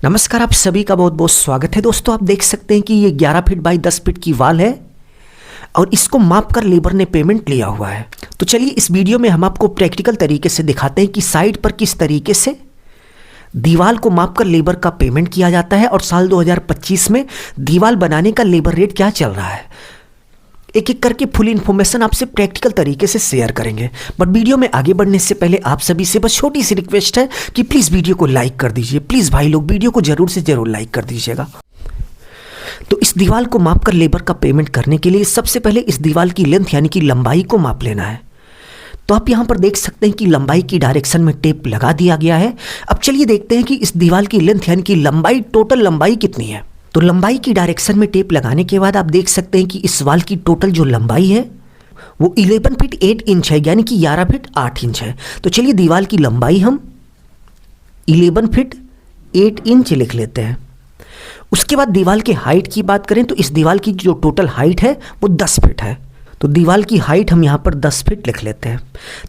नमस्कार, आप सभी का बहुत बहुत स्वागत है। दोस्तों, आप देख सकते हैं कि ये 11 फीट बाई 10 फीट की वाल है और इसको माप कर लेबर ने पेमेंट लिया हुआ है। तो चलिए इस वीडियो में हम आपको प्रैक्टिकल तरीके से दिखाते हैं कि साइट पर किस तरीके से दीवार को माप कर लेबर का पेमेंट किया जाता है और साल 2025 में दीवार बनाने का लेबर रेट क्या चल रहा है। एक एक करके फुल इन्फॉर्मेशन आपसे प्रैक्टिकल तरीके से शेयर करेंगे। बट वीडियो में आगे बढ़ने से पहले आप सभी से बस छोटी सी रिक्वेस्ट है कि प्लीज़ वीडियो को लाइक कर दीजिए। प्लीज़ भाई लोग वीडियो को ज़रूर से ज़रूर लाइक कर दीजिएगा। तो इस दीवार को माप कर लेबर का पेमेंट करने के लिए सबसे पहले इस दीवार की लेंथ यानी कि लंबाई को माप लेना है। तो आप यहाँ पर देख सकते हैं कि लंबाई की डायरेक्शन में टेप लगा दिया गया है। अब चलिए देखते हैं कि इस दीवार की लेंथ यानी कि लंबाई, टोटल लंबाई कितनी है। तो लंबाई की डायरेक्शन में टेप लगाने के बाद आप देख सकते हैं कि इस वाल की टोटल जो लंबाई है वो 11 फीट 8 इंच है, यानी कि 11 फीट 8 इंच है। तो चलिए दीवार की लंबाई हम 11 फीट 8 इंच लिख लेते हैं। उसके बाद दीवार के हाइट की बात करें तो इस दीवार की जो टोटल हाइट है वो 10 फीट है। तो दीवार की हाइट हम यहाँ पर 10 फीट लिख लेते हैं।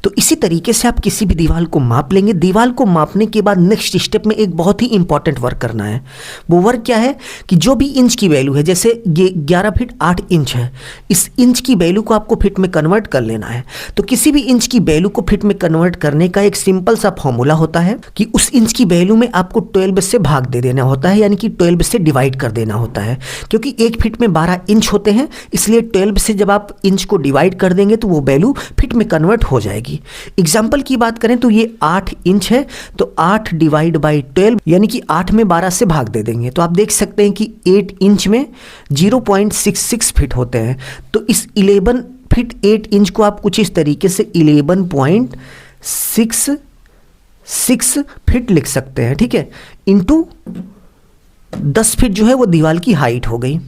तो इसी तरीके से आप किसी भी दीवार को माप लेंगे। दीवार को मापने के बाद नेक्स्ट स्टेप में एक बहुत ही इंपॉर्टेंट वर्क करना है। वो वर्क क्या है कि जो भी इंच की वैल्यू है, जैसे ये 11 फीट 8 इंच है, इस इंच की वैल्यू को आपको फिट में कन्वर्ट कर लेना है। तो किसी भी इंच की वैल्यू को फिट में कन्वर्ट करने का एक सिंपल सा फॉर्मूला होता है कि उस इंच की वैल्यू में आपको 12 से भाग दे देना होता है, यानी कि 12 से डिवाइड कर देना होता है। क्योंकि एक फिट में 12 इंच होते हैं, इसलिए 12 से जब आप इंच को डिवाइड कर देंगे तो वो वैल्यू फिट में कन्वर्ट हो जाएगी। एग्जाम्पल की बात करें तो ये 8 इंच है, तो 8 डिवाइड बाई 12 यानी कि 8 में 12 से भाग दे देंगे। तो आप देख सकते हैं कि 8 इंच में 0.66 फिट होते हैं। तो इस 11 फीट 8 इंच को आप कुछ इस तरीके से 11.66 फिट लिख सकते हैं, ठीक है, इंटू 10 फीट जो है वो दीवार की हाइट हो गई।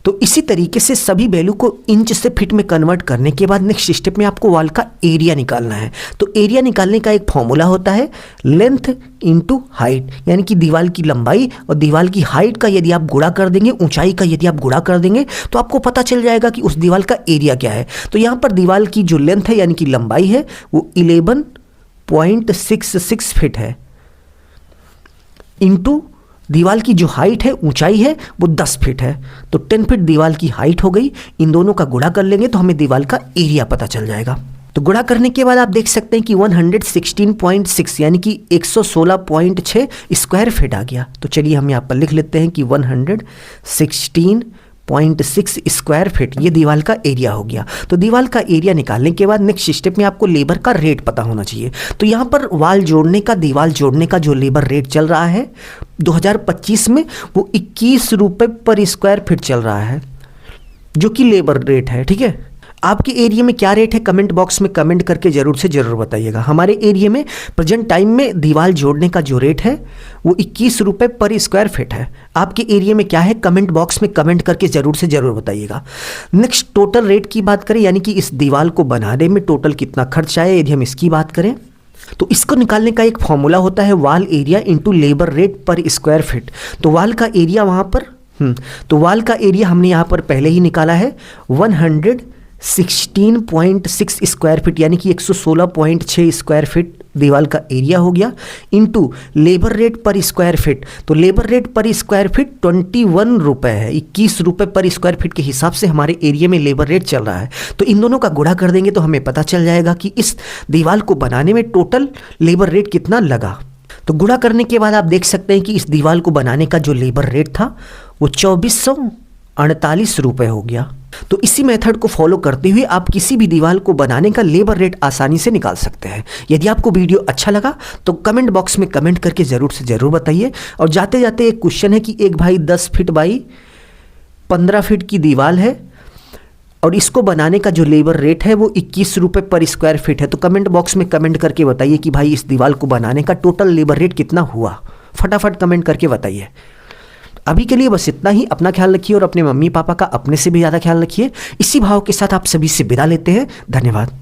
तो इसी तरीके से सभी वैल्यू को इंच से फिट में कन्वर्ट करने के बाद नेक्स्ट स्टेप में आपको वॉल का एरिया निकालना है। तो एरिया निकालने का एक फॉर्मूला होता है लेंथ इंटू हाइट, यानी कि दीवार की लंबाई और दीवार की हाइट का यदि आप गुणा कर देंगे, ऊंचाई का यदि आप गुणा कर देंगे तो आपको पता चल जाएगा कि उस दीवार का एरिया क्या है। तो यहाँ पर दीवार की जो लेंथ है यानी कि लंबाई है वो 11.66 फिट है, इंटू दीवार की जो हाइट है, ऊंचाई है, वो 10 फीट है। तो 10 फीट दीवार की हाइट हो गई। इन दोनों का गुणा कर लेंगे तो हमें दीवार का एरिया पता चल जाएगा। तो गुणा करने के बाद आप देख सकते हैं कि 116.6 यानी कि 116.6 स्क्वायर फीट आ गया। तो चलिए हम यहाँ पर लिख लेते हैं कि 116.6 स्क्वायर फीट ये दीवार का एरिया हो गया। तो दीवार का एरिया निकालने के बाद नेक्स्ट स्टेप में आपको लेबर का रेट पता होना चाहिए। तो यहाँ पर वाल जोड़ने का, दीवार जोड़ने का जो लेबर रेट चल रहा है 2025 में वो 21 रुपये पर स्क्वायर फीट चल रहा है, जो कि लेबर रेट है, ठीक है। आपके एरिया में क्या रेट है कमेंट बॉक्स में कमेंट करके ज़रूर से ज़रूर बताइएगा। हमारे एरिया में प्रेजेंट टाइम में दीवार जोड़ने का जो रेट है वो 21 रुपये पर स्क्वायर फीट है। आपके एरिया में क्या है कमेंट बॉक्स में कमेंट करके ज़रूर से ज़रूर बताइएगा। नेक्स्ट टोटल रेट की बात करें, यानी कि इस दीवार को बनाने में टोटल कितना खर्च आया, यदि हम इसकी बात करें तो इसको निकालने का एक फॉर्मूला होता है wall area into labour rate पर स्क्वायर फीट। तो वॉल का एरिया वहाँ पर तो वॉल का एरिया हमने यहाँ पर पहले ही निकाला है 116.6 स्क्वायर फीट, यानी कि 116.6 स्क्वायर फीट दीवार का एरिया हो गया, इंटू लेबर रेट पर स्क्वायर फीट। तो लेबर रेट पर स्क्वायर फीट 21 रुपये है, 21 रुपये पर स्क्वायर फीट के हिसाब से हमारे एरिया में लेबर रेट चल रहा है। तो इन दोनों का गुणा कर देंगे तो हमें पता चल जाएगा कि इस दीवार को बनाने में टोटल लेबर रेट कितना लगा। तो गुणा करने के बाद आप देख सकते हैं कि इस दीवार को बनाने का जो लेबर रेट था वो 2448 रुपये हो गया। तो इसी मेथड को फॉलो करते हुए आप किसी भी दीवार को बनाने का लेबर रेट आसानी से निकाल सकते हैं। यदि आपको वीडियो अच्छा लगा तो कमेंट बॉक्स में कमेंट करके ज़रूर से ज़रूर बताइए। और जाते जाते एक क्वेश्चन है कि एक भाई 10 फीट बाई 15 फीट की दीवार है और इसको बनाने का जो लेबर रेट है वो 21 रुपये पर स्क्वायर फीट है। तो कमेंट बॉक्स में कमेंट करके बताइए कि भाई इस दीवार को बनाने का टोटल लेबर रेट कितना हुआ। फटाफट कमेंट करके बताइए। अभी के लिए बस इतना ही। अपना ख्याल रखिए और अपने मम्मी पापा का अपने से भी ज़्यादा ख्याल रखिए। इसी भाव के साथ आप सभी से विदा लेते हैं। धन्यवाद।